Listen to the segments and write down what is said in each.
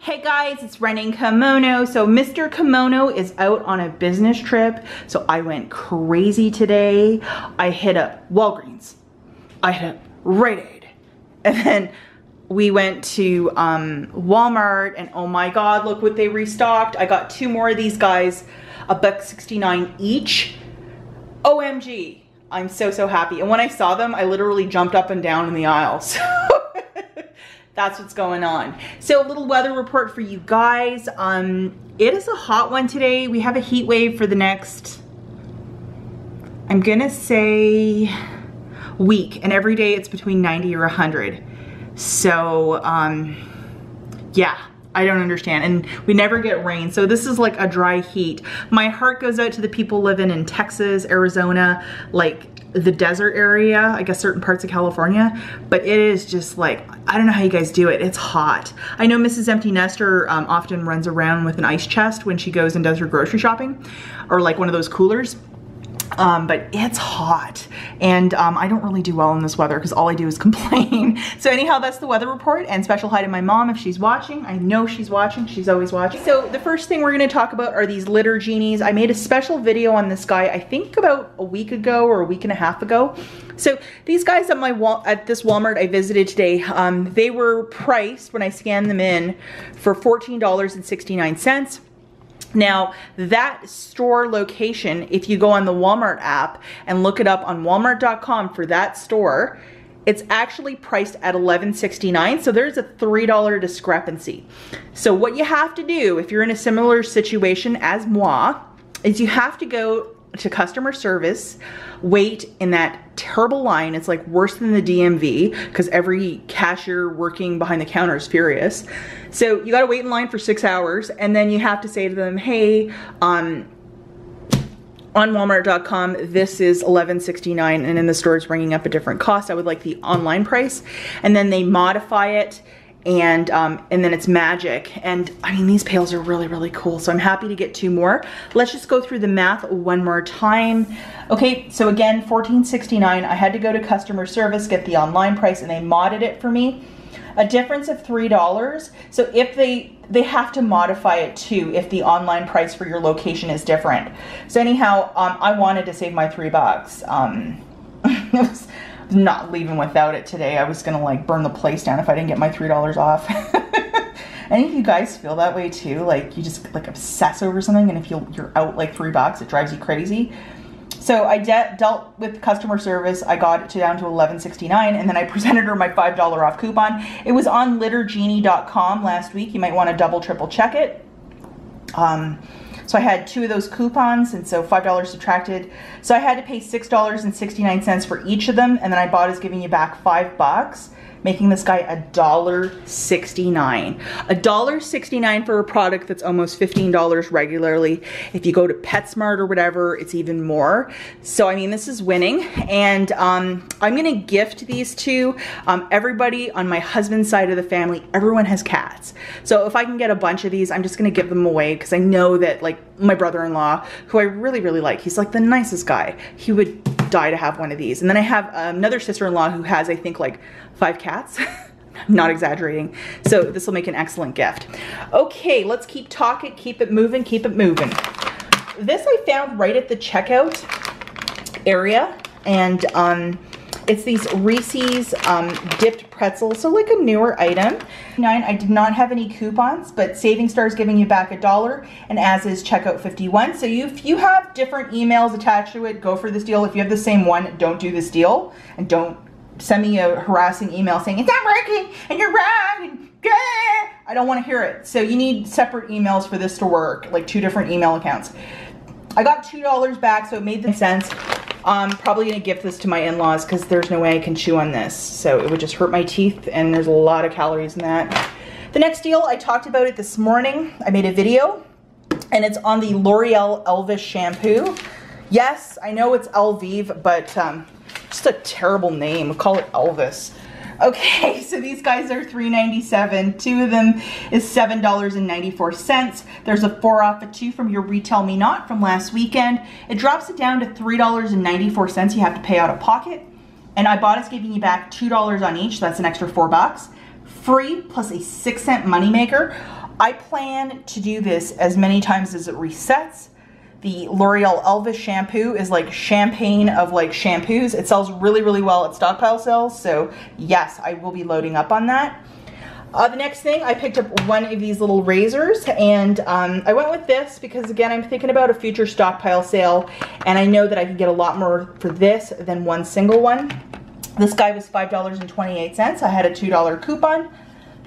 Hey guys, it's Renee Kimono. So Mr. Kimono is out on a business trip. So I went crazy today. I hit up Walgreens. I hit up Rite Aid. And then we went to Walmart and oh my God, look what they restocked. I got two more of these guys, $1.69 each. OMG, I'm so happy. And when I saw them, I literally jumped up and down in the aisles. That's what's going on. So a little weather report for you guys. It is a hot one today. We have a heat wave for the next, I'm gonna say, week. And every day it's between 90 or 100. So, yeah, I don't understand. And we never get rain. So this is like a dry heat. My heart goes out to the people living in Texas, Arizona, like the desert area, I guess certain parts of California, but it is just like, I don't know how you guys do it. It's hot. I know Mrs. Empty Nester often runs around with an ice chest when she goes and does her grocery shopping, or like one of those coolers. But it's hot and I don't really do well in this weather because all I do is complain. So anyhow, that's the weather report, and special hi to my mom if she's watching. I know she's watching, she's always watching. So the first thing we're gonna talk about are these litter genies. I made a special video on this guy, I think about a week ago or a week and a half ago. So these guys at this Walmart I visited today, they were priced when I scanned them in for $14.69. Now that store location, if you go on the Walmart app and look it up on walmart.com for that store, it's actually priced at $11.69. So there's a $3 discrepancy. So what you have to do if you're in a similar situation as moi is you have to go to customer service, wait in that terrible line. It's like worse than the DMV because every cashier working behind the counter is furious. So you gotta wait in line for 6 hours and then you have to say to them, hey, on walmart.com, this is $11.69 and in the store it's bringing up a different cost. I would like the online price. And then they modify it and then it's magic. And I mean, these pails are really cool. So I'm happy to get two more. Let's just go through the math one more time. Okay, so again, $14.69. I had to go to customer service, get the online price, and they modded it for me. A difference of $3. So if they have to modify it too if the online price for your location is different. So anyhow, I wanted to save my $3. I was not leaving without it today. I was gonna like burn the place down if I didn't get my $3 off. Any of you guys feel that way too? Like you just like obsess over something, and if you're out like $3, it drives you crazy. So I dealt with customer service. I got it down to $11.69, and then I presented her my $5 off coupon. It was on littergenie.com last week. You might want to double, triple check it. So I had two of those coupons, and so $5 subtracted. So I had to pay $6.69 for each of them, and then I bought is giving you back $5, making this guy $1.69. $1.69 for a product that's almost $15 regularly. If you go to PetSmart or whatever, it's even more. So I mean, this is winning, and I'm gonna gift these to everybody on my husband's side of the family. Everyone has cats. So if I can get a bunch of these, I'm just gonna give them away because I know that like my brother-in-law, who I really like, he's like the nicest guy. He would die to have one of these. And then I have another sister-in-law who has, I think, like 5 cats. I'm not exaggerating. So this will make an excellent gift. Okay, let's keep talking, keep it moving, keep it moving. This I found right at the checkout area, and it's these Reese's dipped pretzels, so like a newer item. I did not have any coupons, but Saving Star is giving you back $1, and as is checkout 51. So if you have different emails attached to it, go for this deal. If you have the same one, don't do this deal, and don't send me a harassing email saying it's not working and you're wrong and I don't want to hear it. So you need separate emails for this to work, like 2 different email accounts. I got $2 back, so it made sense. I'm probably gonna gift this to my in-laws because there's no way I can chew on this. So it would just hurt my teeth, and there's a lot of calories in that. The next deal, I talked about it this morning. I made a video, and it's on the L'Oreal Elvis shampoo. Yes, I know it's Elvive, but just a terrible name. We'll call it Elvis. Okay, so these guys are $3.97. 2 of them is $7.94. There's a 4 off a 2 from your Retail Me Not from last weekend. It drops it down to $3.94 you have to pay out of pocket. And I bought is giving you back $2 on each, so that's an extra $4. Free plus a 6-cent moneymaker. I plan to do this as many times as it resets. The L'Oreal Elvis shampoo is like champagne of like shampoos. It sells really, really well at stockpile sales. So yes, I will be loading up on that. The next thing, I picked up one of these little razors, and I went with this because, again, I'm thinking about a future stockpile sale, and I know that I could get a lot more for this than one single one. This guy was $5.28. I had a $2 coupon,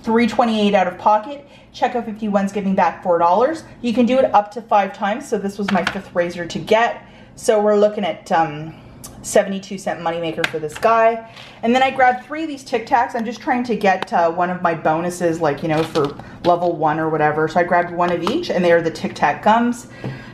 $3.28 out of pocket. Checkout 51's giving back $4. You can do it up to 5 times, so this was my 5th razor to get. So we're looking at 72-cent moneymaker for this guy. And then I grabbed 3 of these Tic Tacs. I'm just trying to get one of my bonuses, like, you know, for level 1 or whatever. So I grabbed one of each, and they are the Tic Tac gums.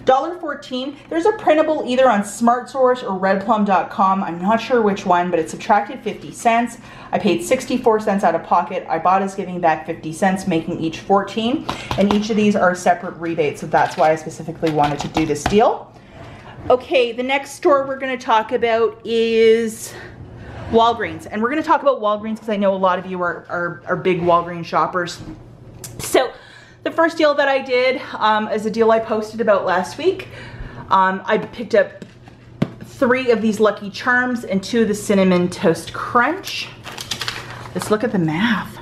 $1.14. There's a printable either on SmartSource or redplum.com. I'm not sure which one, but it subtracted 50 cents. I paid 64 cents out of pocket. I bought as giving back 50 cents, making each 14. And each of these are separate rebates, so that's why I specifically wanted to do this deal. Okay, the next store we're going to talk about is Walgreens. And we're going to talk about Walgreens because I know a lot of you are big Walgreens shoppers. So the first deal that I did is a deal I posted about last week. I picked up 3 of these Lucky Charms and 2 of the Cinnamon Toast Crunch. Let's look at the math.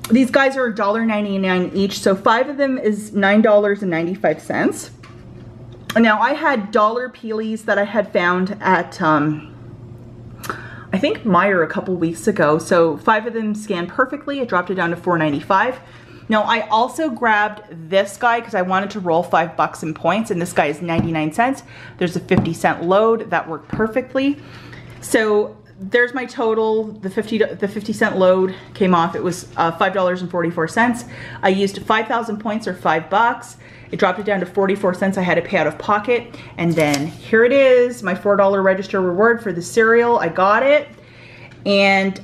These guys are $1.99 each, so 5 of them is $9.95. Now I had dollar peelies that I had found at I think Meijer a couple weeks ago. So 5 of them scanned perfectly. It dropped it down to $4.95. Now I also grabbed this guy because I wanted to roll $5 in points, and this guy is 99 cents. There's a 50-cent load that worked perfectly. So there's my total. The 50-cent load came off. It was $5.44. I used 5,000 points or $5. It dropped it down to 44 cents I had to pay out of pocket. And then here it is, my $4 register reward for the cereal. I got it. And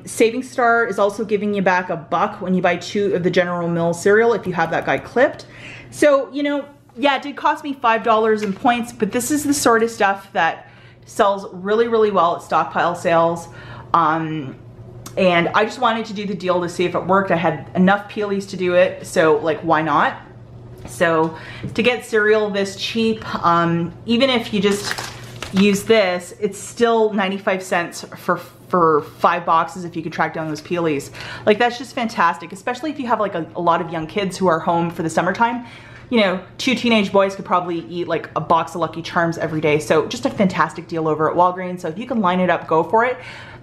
Saving Star is also giving you back $1 when you buy 2 of the General Mills cereal if you have that guy clipped. So, you know, yeah, it did cost me $5 in points, but this is the sort of stuff that sells really, really well at stockpile sales. And I just wanted to do the deal to see if it worked. I had enough peelies to do it, so like, why not? So to get cereal this cheap, even if you just use this, it's still 95 cents for 5 boxes if you could track down those peelies. Like, that's just fantastic, especially if you have like a lot of young kids who are home for the summertime. You know, 2 teenage boys could probably eat like a box of Lucky Charms every day. So just a fantastic deal over at Walgreens. So if you can line it up, go for it.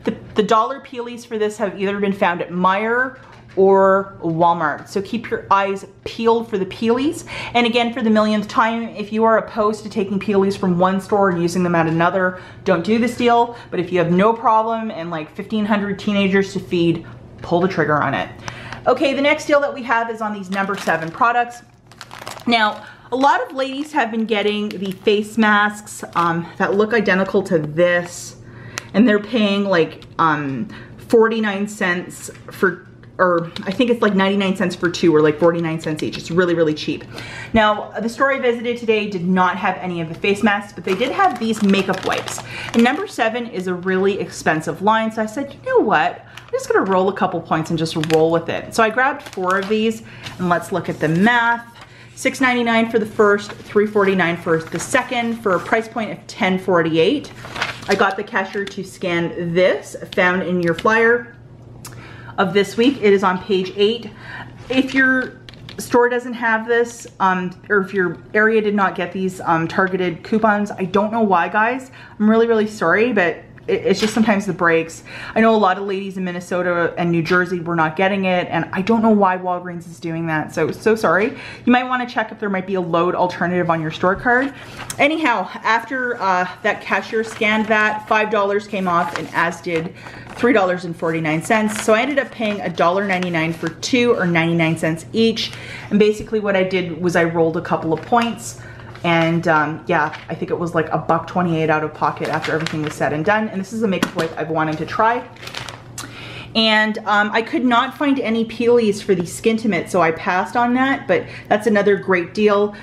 The dollar peelies for this have either been found at Meijer or Walmart. So keep your eyes peeled for the peelies. And again, for the millionth time, if you are opposed to taking peelies from one store and using them at another, don't do this deal. But if you have no problem and like 1,500 teenagers to feed, pull the trigger on it. Okay, the next deal that we have is on these number 7 products. Now, a lot of ladies have been getting the face masks that look identical to this, and they're paying like 49 cents for, or I think it's like 99 cents for 2, or like 49 cents each. It's really, really cheap. Now, the store I visited today did not have any of the face masks, but they did have these makeup wipes. And number 7 is a really expensive line, so I said, you know what? I'm just gonna roll a couple points and just roll with it. So I grabbed 4 of these, and let's look at the math. $6.99 for the first, $3.49 for the second, for a price point of $10.48. I got the cashier to scan this, found in your flyer of this week. It is on page 8. If your store doesn't have this, or if your area did not get these targeted coupons, I don't know why, guys. I'm really, really sorry, but it's just sometimes the breaks. I know a lot of ladies in Minnesota and New Jersey were not getting it, and I don't know why Walgreens is doing that, so sorry. You might want to check if there might be a load alternative on your store card. Anyhow, after that cashier scanned that, $5 came off, and as did $3.49. So I ended up paying $1.99 for 2, or 99 cents each. And basically what I did was I rolled a couple of points. And yeah, I think it was like $1.28 out of pocket after everything was said and done. And this is a makeup wipe I've wanted to try. And I could not find any peelies for the Skintimate, so I passed on that, but that's another great deal.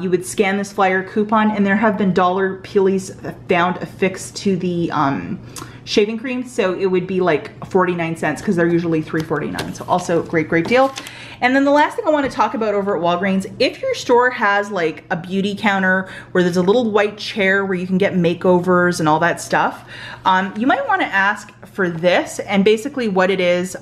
You would scan this flyer coupon, and there have been dollar peelies found affixed to the shaving cream, so it would be like 49 cents because they're usually $3.49. So also great, great deal. And then the last thing I want to talk about over at Walgreens, if your store has like a beauty counter where there's a little white chair where you can get makeovers and all that stuff, you might want to ask for this. And basically what it is,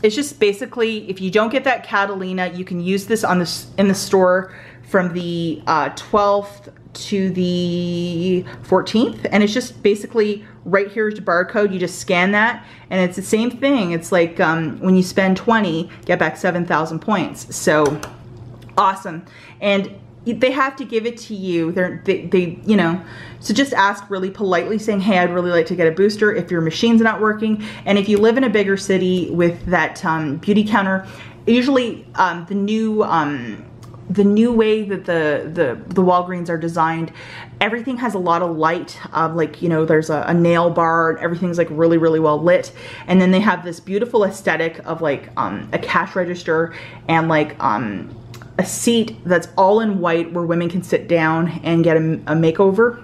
it's just basically, if you don't get that Catalina, you can use this on in the store from the 12th to the 14th. And it's just basically right here's your barcode. You just scan that and it's the same thing. It's like when you spend 20, get back 7,000 points. So awesome. And they have to give it to you. They you know, so just ask really politely saying, hey, I'd really like to get a booster if your machine's not working. And if you live in a bigger city with that beauty counter, usually the new way that the Walgreens are designed, everything has a lot of light, like, you know, there's a nail bar and everything's like really, really well lit. And then they have this beautiful aesthetic of like a cash register and like a seat that's all in white where women can sit down and get a makeover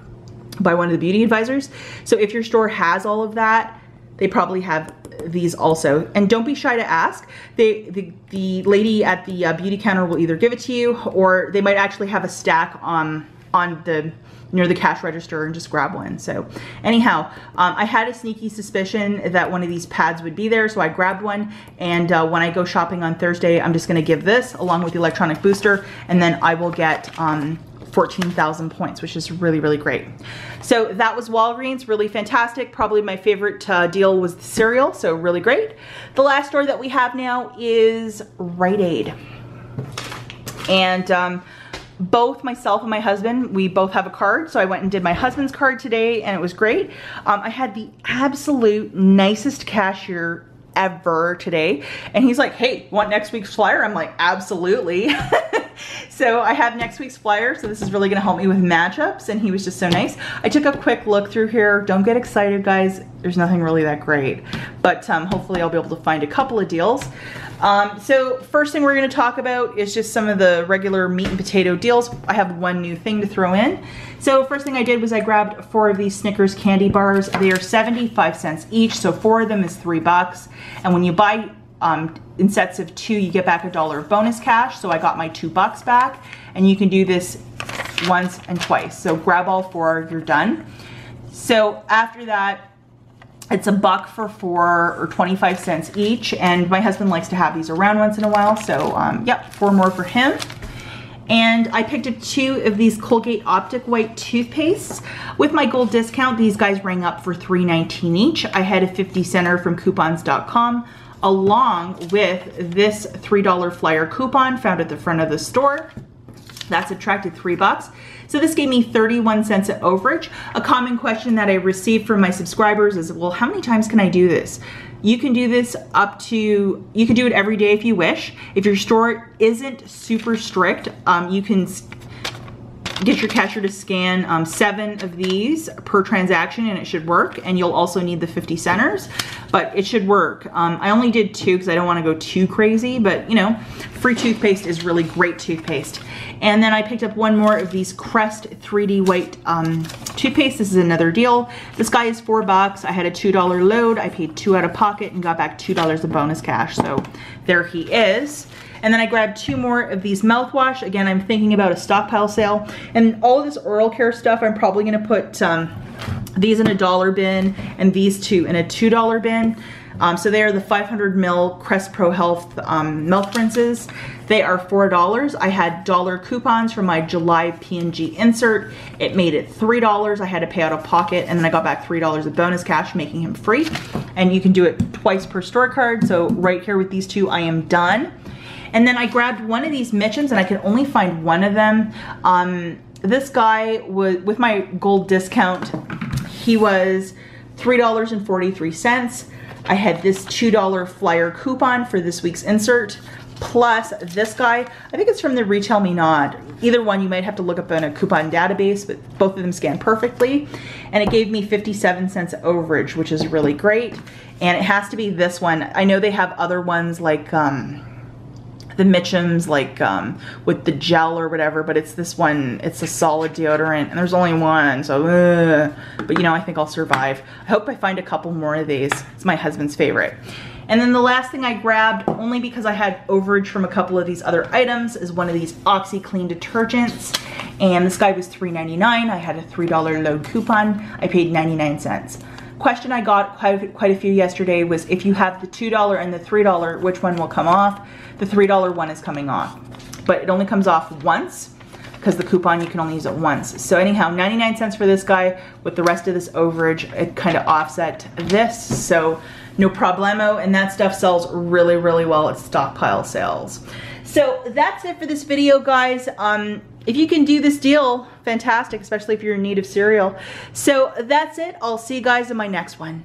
by one of the beauty advisors. So if your store has all of that, they probably have these also. And don't be shy to ask. The lady at the beauty counter will either give it to you, or they might actually have a stack on the near the cash register and just grab one. So anyhow, I had a sneaky suspicion that one of these pads would be there, so I grabbed one. And when I go shopping on Thursday, I'm just gonna give this along with the electronic booster, and then I will get 14,000 points, which is really, really great. So that was Walgreens, really fantastic. Probably my favorite deal was the cereal, so really great. The last store that we have now is Rite Aid. And both myself and my husband, we both have a card, so I went and did my husband's card today, and it was great. I had the absolute nicest cashier ever today, and he's like, hey, want next week's flyer? I'm like, absolutely. So I have next week's flyer, so this is really gonna help me with matchups, and he was just so nice. I took a quick look through here. Don't get excited, guys. There's nothing really that great, but hopefully I'll be able to find a couple of deals. So first thing we're gonna talk about is just some of the regular meat and potato deals. I have one new thing to throw in. So first thing I did was I grabbed 4 of these Snickers candy bars. They are 75 cents each, so 4 of them is $3. And when you buy in sets of 2, you get back $1 of bonus cash. So I got my $2 back, and you can do this once and twice. So grab all 4, you're done. So after that, it's $1 for 4 or 25 cents each. And my husband likes to have these around once in a while. So yep, 4 more for him. And I picked up 2 of these Colgate Optic White toothpastes. With my gold discount, these guys rang up for $3.19 each. I had a 50 center from coupons.com, along with this $3 flyer coupon found at the front of the store. That subtracted $3. So this gave me 31 cents at overage. A common question that I received from my subscribers is, well, how many times can I do this? You can do this up to, you can do it every day if you wish. If your store isn't super strict, you can get your cashier to scan 7 of these per transaction, and it should work. And you'll also need the 50 centers, but it should work. I only did 2 because I don't want to go too crazy, but you know, free toothpaste is really great toothpaste. And then I picked up 1 more of these Crest 3D white toothpaste. This is another deal. This guy is $4. I had a $2 load. I paid 2 out of pocket and got back $2 of bonus cash. So there he is. And then I grabbed 2 more of these mouthwash. Again, I'm thinking about a stockpile sale. And all of this oral care stuff, I'm probably gonna put these in a $1 bin and these 2 in a $2 bin. So they are the 500 ml Crest Pro Health mouth rinses. They are $4. I had $1 coupons from my July P&G insert. It made it $3. I had to pay out of pocket, and then I got back $3 of bonus cash, making him free. And you can do it twice per store card. So right here with these 2, I am done. And then I grabbed 1 of these Mitchums, and I could only find 1 of them. This guy was, with my gold discount, he was $3.43. I had this $2 flyer coupon for this week's insert, plus this guy. I think it's from the Retail Me Not. Either one, you might have to look up in a coupon database, but both of them scan perfectly. And it gave me 57 cents overage, which is really great. And it has to be this one. I know they have other ones like the Mitchums, like with the gel or whatever, but it's this one. It's a solid deodorant, and there's only 1, so but you know, I think I'll survive. I hope I find a couple more of these. It's my husband's favorite. And then the last thing I grabbed, only because I had overage from a couple of these other items, is one of these OxyClean detergents. And this guy was $3.99. I had a $3 load coupon. I paid 99 cents. Question I got quite a few yesterday was, if you have the $2 and the $3, which one will come off? The $3 one is coming off, but it only comes off once, because the coupon, you can only use it once. So anyhow, 99 cents for this guy. With the rest of this overage, it kind of offset this, so no problemo. And that stuff sells really, really well at stockpile sales. So that's it for this video, guys. If you can do this deal, fantastic, especially if you're in need of cereal. So that's it. I'll see you guys in my next one.